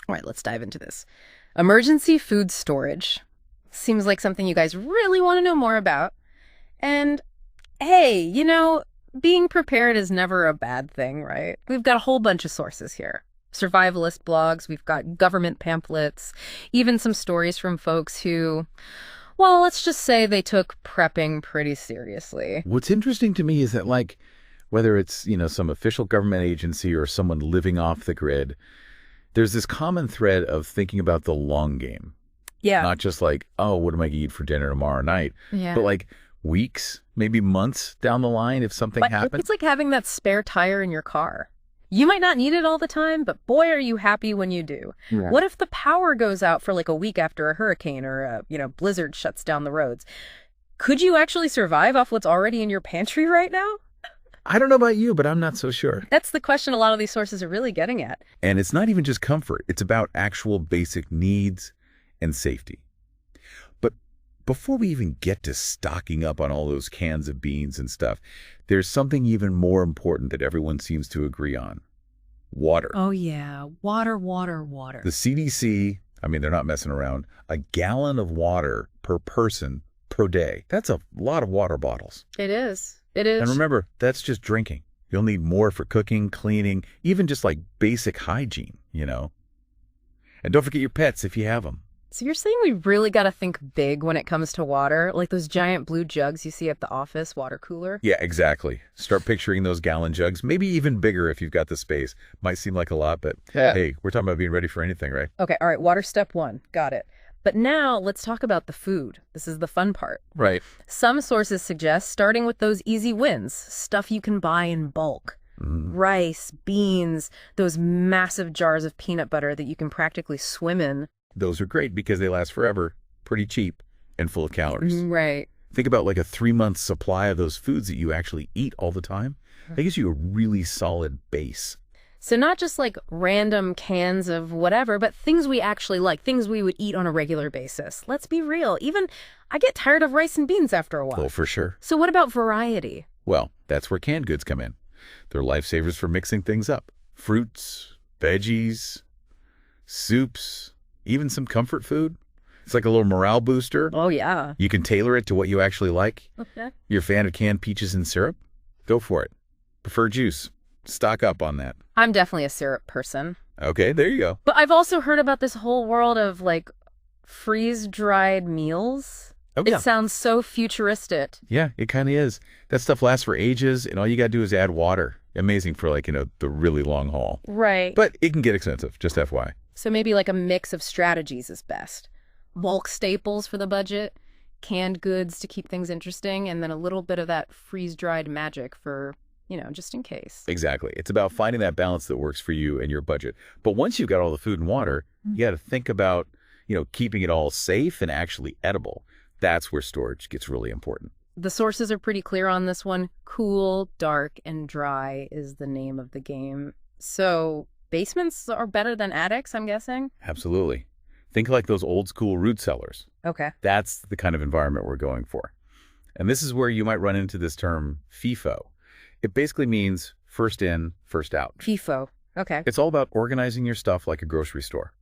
All right, let's dive into this. Emergency food storage. Seems like something you guys really want to know more about. And hey, being prepared is never a bad thing, right? We've got a whole bunch of sources here. Survivalist blogs, we've got government pamphlets, even some stories from folks who, well, let's just say they took prepping pretty seriously. What's interesting to me is that, like, whether it's, some official government agency or someone living off the grid, there's this common thread of thinking about the long game. Yeah. Not just like, oh, what am I going to eat for dinner tomorrow night? Yeah. But like weeks, maybe months down the line if something happens. It's like having that spare tire in your car. You might not need it all the time, but boy, are you happy when you do. Yeah. What if the power goes out for like a week after a hurricane or a blizzard shuts down the roads? Could you actually survive off what's already in your pantry right now? I don't know about you, but I'm not so sure. That's the question a lot of these sources are really getting at. And it's not even just comfort. It's about actual basic needs and safety. But before we even get to stocking up on all those cans of beans and stuff, there's something even more important that everyone seems to agree on. Water. Oh, yeah. Water, water, water. The CDC, they're not messing around. A gallon of water per person per day. That's a lot of water bottles. It is. It is. And remember, that's just drinking. You'll need more for cooking, cleaning, even just like basic hygiene, And don't forget your pets if you have them. So you're saying we really got to think big when it comes to water? Like those giant blue jugs you see at the office water cooler? Yeah, exactly. Start picturing those gallon jugs, maybe even bigger if you've got the space. Might seem like a lot, but hey, we're talking about being ready for anything, right? Okay, all right, water step 1. Got it. But now let's talk about the food. This is the fun part. Right. Some sources suggest starting with those easy wins, stuff you can buy in bulk. Rice, beans, those massive jars of peanut butter that you can practically swim in. Those are great because they last forever, pretty cheap, and full of calories. Right. Think about like a 3-month supply of those foods that you actually eat all the time. That gives you a really solid base. So not just like random cans of whatever, but things we actually like, things we would eat on a regular basis. Let's be real. Even I get tired of rice and beans after a while. Oh, for sure. So what about variety? Well, that's where canned goods come in. They're lifesavers for mixing things up. Fruits, veggies, soups, even some comfort food. It's like a little morale booster. Oh, yeah. You can tailor it to what you actually like. Okay. You're a fan of canned peaches and syrup? Go for it. Prefer juice. Stock up on that. I'm definitely a syrup person. Okay, there you go. But I've also heard about this whole world of like freeze-dried meals. Oh, yeah. It sounds so futuristic. Yeah, it kind of is. That stuff lasts for ages, and all you got to do is add water. Amazing for like, the really long haul. Right. But it can get expensive, just FYI. So maybe like a mix of strategies is best. Bulk staples for the budget, canned goods to keep things interesting, and then a little bit of that freeze-dried magic for, just in case. Exactly. It's about finding that balance that works for you and your budget. But once you've got all the food and water, you got to think about, keeping it all safe and actually edible. That's where storage gets really important. The sources are pretty clear on this one. Cool, dark, and dry is the name of the game. So basements are better than attics, I'm guessing? Absolutely. Think like those old school root cellars. Okay. That's the kind of environment we're going for. And this is where you might run into this term FIFO. It basically means first in, first out. FIFO. Okay. It's all about organizing your stuff like a grocery store.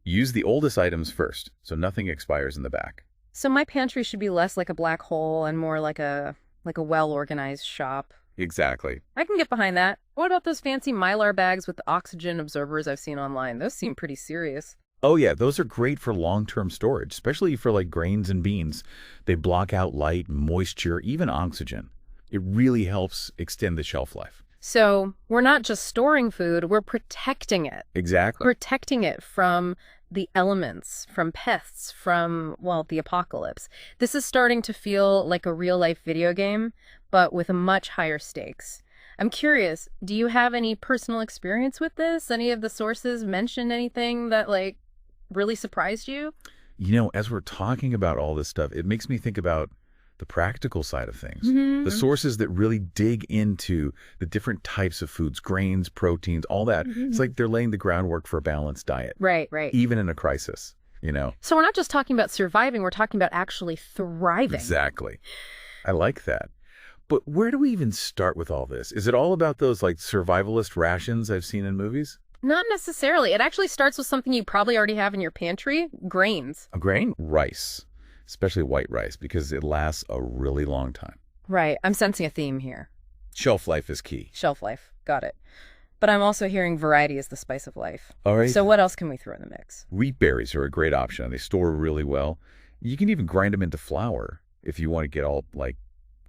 Use the oldest items first, so nothing expires in the back. So my pantry should be less like a black hole and more like a well-organized shop. Exactly. I can get behind that. What about those fancy Mylar bags with the oxygen absorbers I've seen online? Those seem pretty serious. Oh, yeah. Those are great for long-term storage, especially for like grains and beans. They block out light, moisture, even oxygen. It really helps extend the shelf life. So we're not just storing food, we're protecting it. Exactly. Protecting it from the elements, from pests, from, the apocalypse. This is starting to feel like a real-life video game, but with a much higher stakes. I'm curious, do you have any personal experience with this? Any of the sources mention anything that, really surprised you? As we're talking about all this stuff, it makes me think about the practical side of things. The sources that really dig into the different types of foods, grains, proteins, all that. It's like they're laying the groundwork for a balanced diet. Right. Even in a crisis, So we're not just talking about surviving, we're talking about actually thriving. Exactly. I like that. But where do we even start with all this? Is it all about those survivalist rations I've seen in movies? Not necessarily. It actually starts with something you probably already have in your pantry, grains. A grain? Rice, especially white rice, because it lasts a really long time. Right. I'm sensing a theme here. Shelf life is key. Shelf life. Got it. But I'm also hearing variety is the spice of life. All right. So what else can we throw in the mix? Wheat berries are a great option. They store really well. You can even grind them into flour if you want to get all,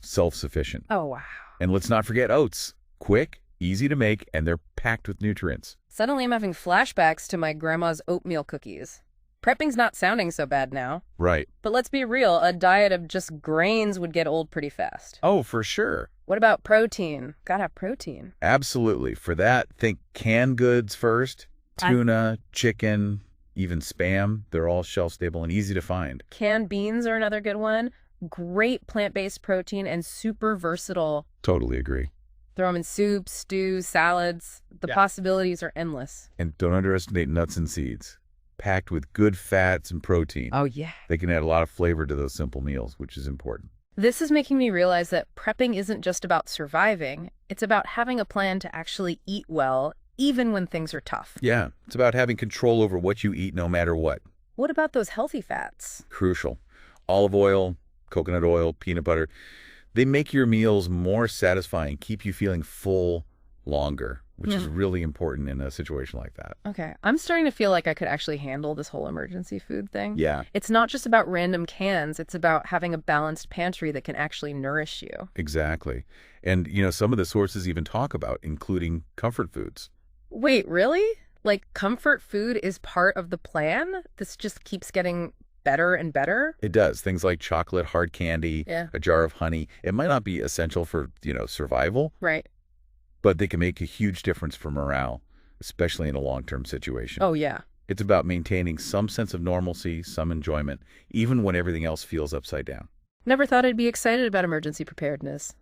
self-sufficient. Oh, wow. And let's not forget oats. Quick, easy to make, and they're packed with nutrients. Suddenly I'm having flashbacks to my grandma's oatmeal cookies. Prepping's not sounding so bad now. Right. But let's be real, a diet of just grains would get old pretty fast. Oh, for sure. What about protein? Gotta have protein. Absolutely. For that, think canned goods first. Tuna, chicken, even Spam. They're all shelf-stable and easy to find. Canned beans are another good one. Great plant-based protein and super versatile. Totally agree. Throw them in soups, stews, salads. The possibilities are endless. And don't underestimate nuts and seeds. Packed with good fats and protein. Oh, yeah. They can add a lot of flavor to those simple meals, which is important. This is making me realize that prepping isn't just about surviving. It's about having a plan to actually eat well, even when things are tough. Yeah, it's about having control over what you eat no matter what. What about those healthy fats? Crucial. Olive oil, coconut oil, peanut butter. They make your meals more satisfying, keep you feeling full longer, which is really important in a situation like that. Okay. I'm starting to feel like I could actually handle this whole emergency food thing. Yeah. It's not just about random cans. It's about having a balanced pantry that can actually nourish you. Exactly. And, some of the sources even talk about including comfort foods. Wait, really? Like comfort food is part of the plan? This just keeps getting better and better? It does. Things like chocolate, hard candy, a jar of honey. It might not be essential for, survival. Right. But they can make a huge difference for morale, especially in a long-term situation. Oh, yeah. It's about maintaining some sense of normalcy, some enjoyment, even when everything else feels upside down. Never thought I'd be excited about emergency preparedness.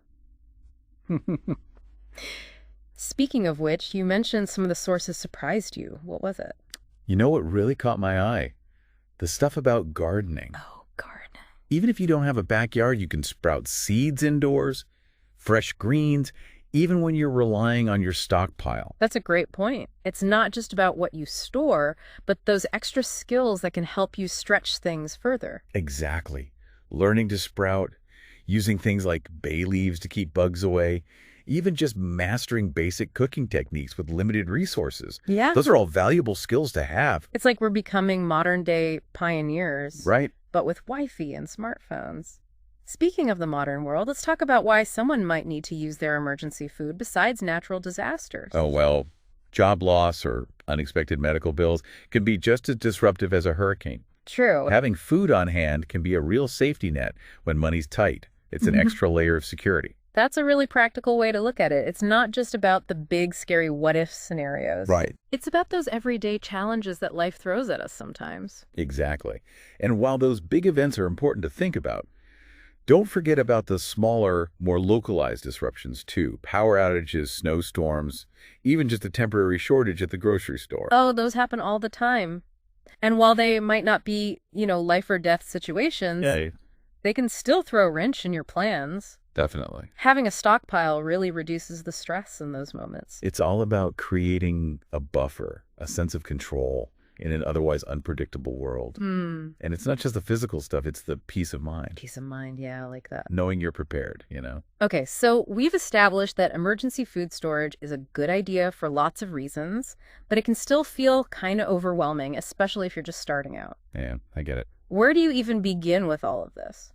Speaking of which, you mentioned some of the sources surprised you. What was it? You know what really caught my eye? The stuff about gardening. Oh, gardening. Even if you don't have a backyard, you can sprout seeds indoors, fresh greens, even when you're relying on your stockpile. That's a great point. It's not just about what you store, but those extra skills that can help you stretch things further. Exactly. Learning to sprout, using things like bay leaves to keep bugs away, even just mastering basic cooking techniques with limited resources. Yeah. Those are all valuable skills to have. It's like we're becoming modern-day pioneers. Right. But with Wi-Fi and smartphones. Speaking of the modern world, let's talk about why someone might need to use their emergency food besides natural disasters. Oh, well, job loss or unexpected medical bills can be just as disruptive as a hurricane. True. Having food on hand can be a real safety net when money's tight. It's an extra layer of security. That's a really practical way to look at it. It's not just about the big, scary what-if scenarios. Right. It's about those everyday challenges that life throws at us sometimes. Exactly. And while those big events are important to think about, don't forget about the smaller, more localized disruptions, too. Power outages, snowstorms, even just a temporary shortage at the grocery store. Oh, those happen all the time. And while they might not be, life or death situations, they can still throw a wrench in your plans. Definitely. Having a stockpile really reduces the stress in those moments. It's all about creating a buffer, a sense of control in an otherwise unpredictable world. And it's not just the physical stuff, it's the peace of mind. Peace of mind, yeah, I like that. Knowing you're prepared, Okay, so we've established that emergency food storage is a good idea for lots of reasons, but it can still feel kind of overwhelming, especially if you're just starting out. Yeah, I get it. Where do you even begin with all of this?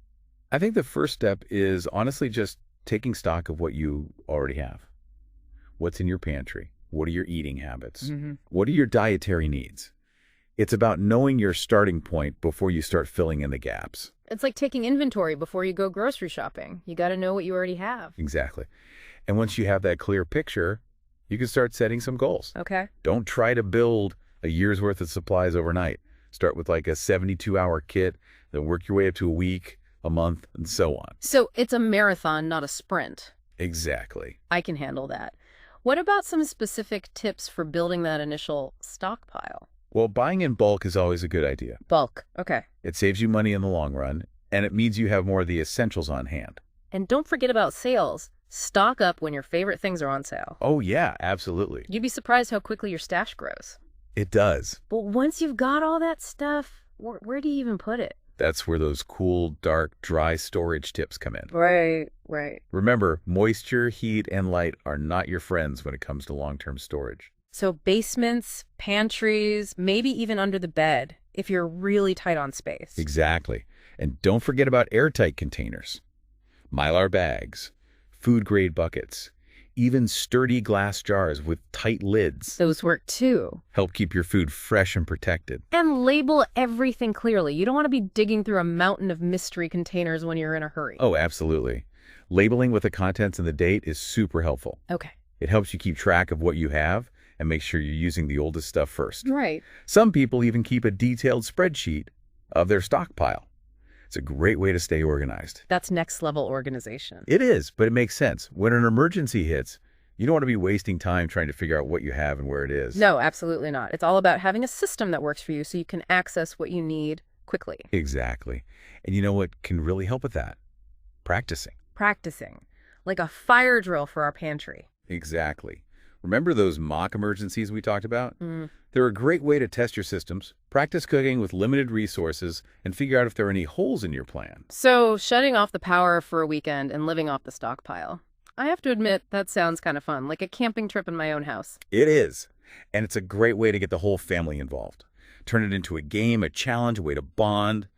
I think the first step is honestly just taking stock of what you already have. What's in your pantry? What are your eating habits? What are your dietary needs? It's about knowing your starting point before you start filling in the gaps. It's like taking inventory before you go grocery shopping. You got to know what you already have. Exactly. And once you have that clear picture, you can start setting some goals. Okay. Don't try to build a year's worth of supplies overnight. Start with like a 72-hour kit, then work your way up to a week, a month, and so on. So it's a marathon, not a sprint. Exactly. I can handle that. What about some specific tips for building that initial stockpile? Well, buying in bulk is always a good idea. Bulk. Okay. It saves you money in the long run, and it means you have more of the essentials on hand. And don't forget about sales. Stock up when your favorite things are on sale. Oh, yeah, absolutely. You'd be surprised how quickly your stash grows. It does. But once you've got all that stuff, where do you even put it? That's where those cool, dark, dry storage tips come in. Right. Remember, moisture, heat, and light are not your friends when it comes to long-term storage. So basements, pantries, maybe even under the bed, if you're really tight on space. Exactly. And don't forget about airtight containers, Mylar bags, food-grade buckets, even sturdy glass jars with tight lids. Those work too. Help keep your food fresh and protected. And label everything clearly. You don't want to be digging through a mountain of mystery containers when you're in a hurry. Oh, absolutely. Labeling with the contents and the date is super helpful. Okay. It helps you keep track of what you have and make sure you're using the oldest stuff first. Right. Some people even keep a detailed spreadsheet of their stockpile. It's a great way to stay organized. That's next level organization. It is, but it makes sense. When an emergency hits, you don't want to be wasting time trying to figure out what you have and where it is. No, absolutely not. It's all about having a system that works for you so you can access what you need quickly. Exactly. And you know what can really help with that? Practicing. Practicing. Like a fire drill for our pantry. Exactly. Remember those mock emergencies we talked about? They're a great way to test your systems, practice cooking with limited resources, and figure out if there are any holes in your plan. So, shutting off the power for a weekend and living off the stockpile. I have to admit, that sounds kind of fun, like a camping trip in my own house. It is. And it's a great way to get the whole family involved. Turn it into a game, a challenge, a way to bond.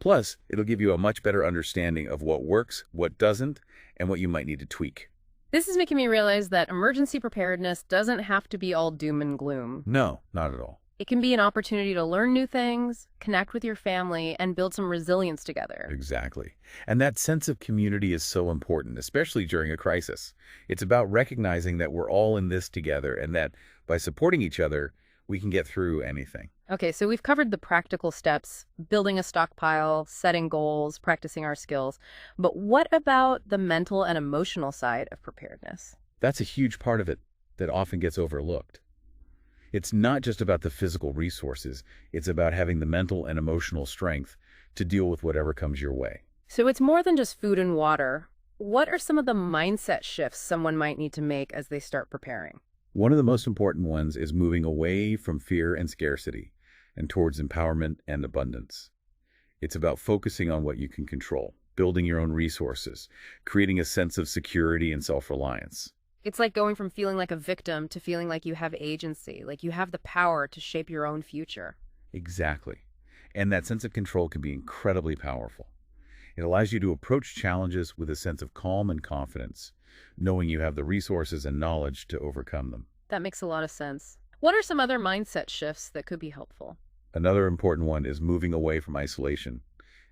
Plus, it'll give you a much better understanding of what works, what doesn't, and what you might need to tweak. This is making me realize that emergency preparedness doesn't have to be all doom and gloom. No, not at all. It can be an opportunity to learn new things, connect with your family, and build some resilience together. Exactly. And that sense of community is so important, especially during a crisis. It's about recognizing that we're all in this together and that by supporting each other, we can get through anything. Okay, so we've covered the practical steps, building a stockpile, setting goals, practicing our skills. But what about the mental and emotional side of preparedness? That's a huge part of it that often gets overlooked. It's not just about the physical resources. It's about having the mental and emotional strength to deal with whatever comes your way. So it's more than just food and water. What are some of the mindset shifts someone might need to make as they start preparing? One of the most important ones is moving away from fear and scarcity and towards empowerment and abundance. It's about focusing on what you can control, building your own resources, creating a sense of security and self-reliance. It's like going from feeling like a victim to feeling like you have agency, like you have the power to shape your own future. Exactly. And that sense of control can be incredibly powerful. It allows you to approach challenges with a sense of calm and confidence, knowing you have the resources and knowledge to overcome them. That makes a lot of sense. What are some other mindset shifts that could be helpful? Another important one is moving away from isolation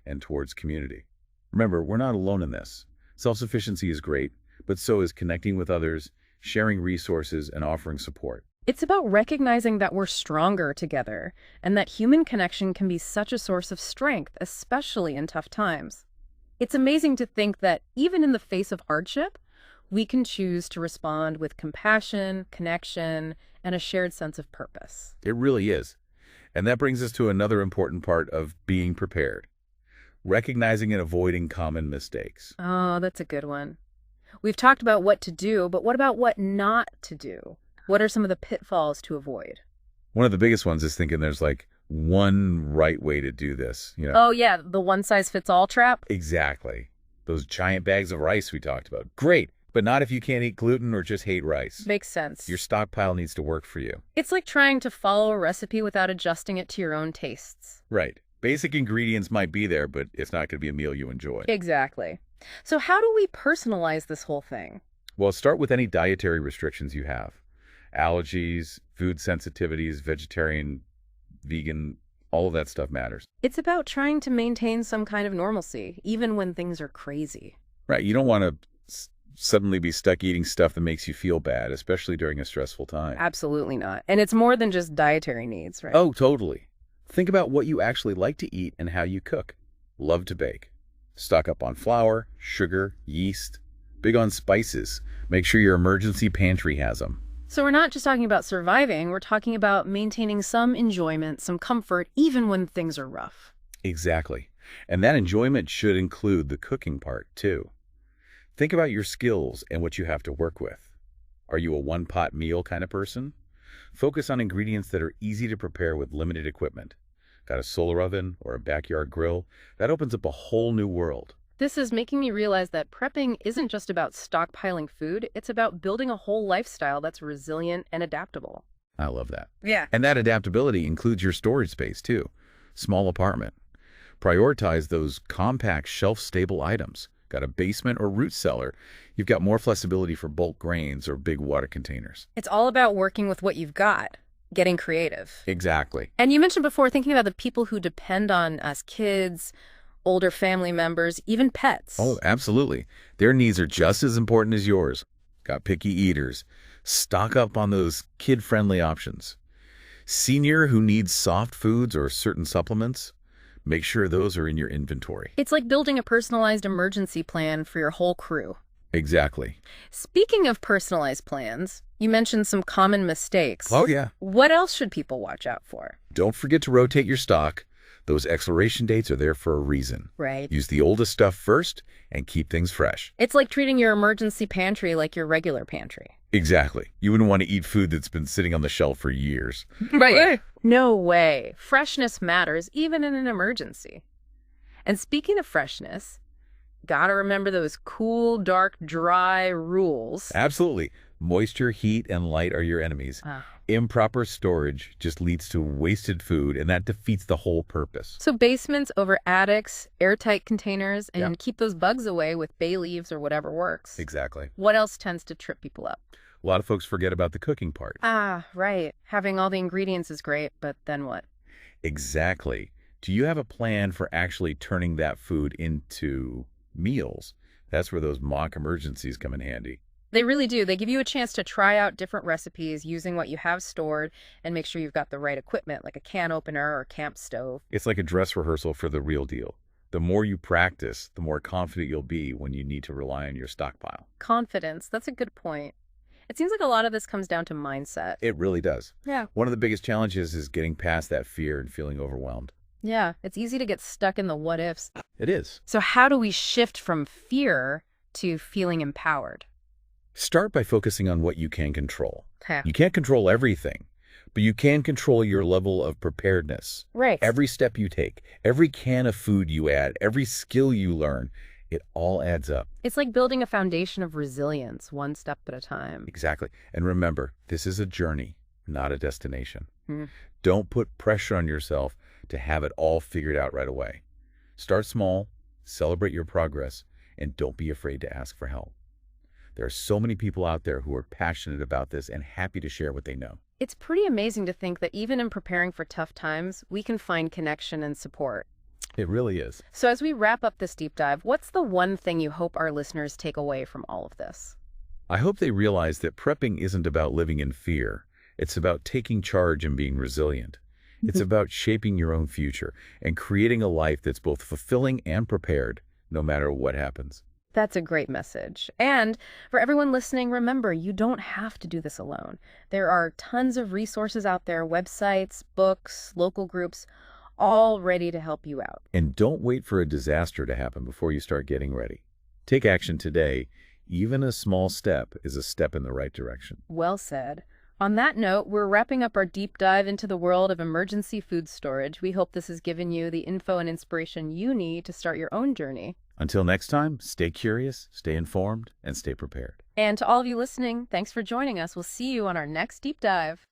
and towards community. Remember, we're not alone in this. Self-sufficiency is great, but so is connecting with others, sharing resources, and offering support. It's about recognizing that we're stronger together and that human connection can be such a source of strength, especially in tough times. It's amazing to think that even in the face of hardship, we can choose to respond with compassion, connection, and a shared sense of purpose. It really is. And that brings us to another important part of being prepared. Recognizing and avoiding common mistakes. Oh, that's a good one. We've talked about what to do, but what about what not to do? What are some of the pitfalls to avoid? One of the biggest ones is thinking there's like one right way to do this. Oh, yeah, the one-size-fits-all trap? Exactly. Those giant bags of rice we talked about. Great, but not if you can't eat gluten or just hate rice. Makes sense. Your stockpile needs to work for you. It's like trying to follow a recipe without adjusting it to your own tastes. Right. Basic ingredients might be there, but it's not going to be a meal you enjoy. Exactly. So how do we personalize this whole thing? Well, start with any dietary restrictions you have. Allergies, food sensitivities, vegetarian, vegan, all of that stuff matters. It's about trying to maintain some kind of normalcy, even when things are crazy. Right. You don't want to suddenly be stuck eating stuff that makes you feel bad, especially during a stressful time. Absolutely not. And it's more than just dietary needs, right? Oh, totally. Think about what you actually like to eat and how you cook. Love to bake. Stock up on flour, sugar, yeast. Big on spices. Make sure your emergency pantry has them. So we're not just talking about surviving, we're talking about maintaining some enjoyment, some comfort, even when things are rough. Exactly. And that enjoyment should include the cooking part, too. Think about your skills and what you have to work with. Are you a one-pot meal kind of person? Focus on ingredients that are easy to prepare with limited equipment. Got a solar oven or a backyard grill? That opens up a whole new world. This is making me realize that prepping isn't just about stockpiling food, it's about building a whole lifestyle that's resilient and adaptable. I love that. Yeah. And that adaptability includes your storage space, too. Small apartment. Prioritize those compact, shelf-stable items. Got a basement or root cellar? You've got more flexibility for bulk grains or big water containers. It's all about working with what you've got, getting creative. Exactly. And you mentioned before thinking about the people who depend on us kids, older family members, even pets. Oh, absolutely. Their needs are just as important as yours. Got picky eaters. Stock up on those kid-friendly options. Senior who needs soft foods or certain supplements? Make sure those are in your inventory. It's like building a personalized emergency plan for your whole crew. Exactly. Speaking of personalized plans, you mentioned some common mistakes. Oh, yeah. What else should people watch out for? Don't forget to rotate your stock. Those expiration dates are there for a reason. Right. Use the oldest stuff first and keep things fresh. It's like treating your emergency pantry like your regular pantry. Exactly. You wouldn't want to eat food that's been sitting on the shelf for years. Right. No way. Freshness matters, even in an emergency. And speaking of freshness, gotta remember those cool, dark, dry rules. Absolutely. Moisture, heat, and light are your enemies. Improper storage just leads to wasted food, and that defeats the whole purpose. So basements over attics, airtight containers, and Yeah. keep those bugs away with bay leaves or whatever works. Exactly. What else tends to trip people up? A lot of folks forget about the cooking part. Right. Having all the ingredients is great, but then what? Exactly. Do you have a plan for actually turning that food into meals? That's where those mock emergencies come in handy. They really do. They give you a chance to try out different recipes using what you have stored and make sure you've got the right equipment, like a can opener or camp stove. It's like a dress rehearsal for the real deal. The more you practice, the more confident you'll be when you need to rely on your stockpile. Confidence. That's a good point. It seems like a lot of this comes down to mindset. It really does. Yeah. One of the biggest challenges is getting past that fear and feeling overwhelmed. Yeah. It's easy to get stuck in the what ifs. It is. So how do we shift from fear to feeling empowered? Start by focusing on what you can control. Okay. You can't control everything, but you can control your level of preparedness. Right. Every step you take, every can of food you add, every skill you learn, it all adds up. It's like building a foundation of resilience, one step at a time. Exactly. And remember, this is a journey, not a destination. Hmm. Don't put pressure on yourself to have it all figured out right away. Start small, celebrate your progress, and don't be afraid to ask for help. There are so many people out there who are passionate about this and happy to share what they know. It's pretty amazing to think that even in preparing for tough times, we can find connection and support. It really is. So as we wrap up this deep dive, what's the one thing you hope our listeners take away from all of this? I hope they realize that prepping isn't about living in fear. It's about taking charge and being resilient. It's about shaping your own future and creating a life that's both fulfilling and prepared, no matter what happens. That's a great message. And for everyone listening, remember, you don't have to do this alone. There are tons of resources out there, websites, books, local groups, all ready to help you out. And don't wait for a disaster to happen before you start getting ready. Take action today. Even a small step is a step in the right direction. Well said. On that note, we're wrapping up our deep dive into the world of emergency food storage. We hope this has given you the info and inspiration you need to start your own journey. Until next time, stay curious, stay informed, and stay prepared. And to all of you listening, thanks for joining us. We'll see you on our next deep dive.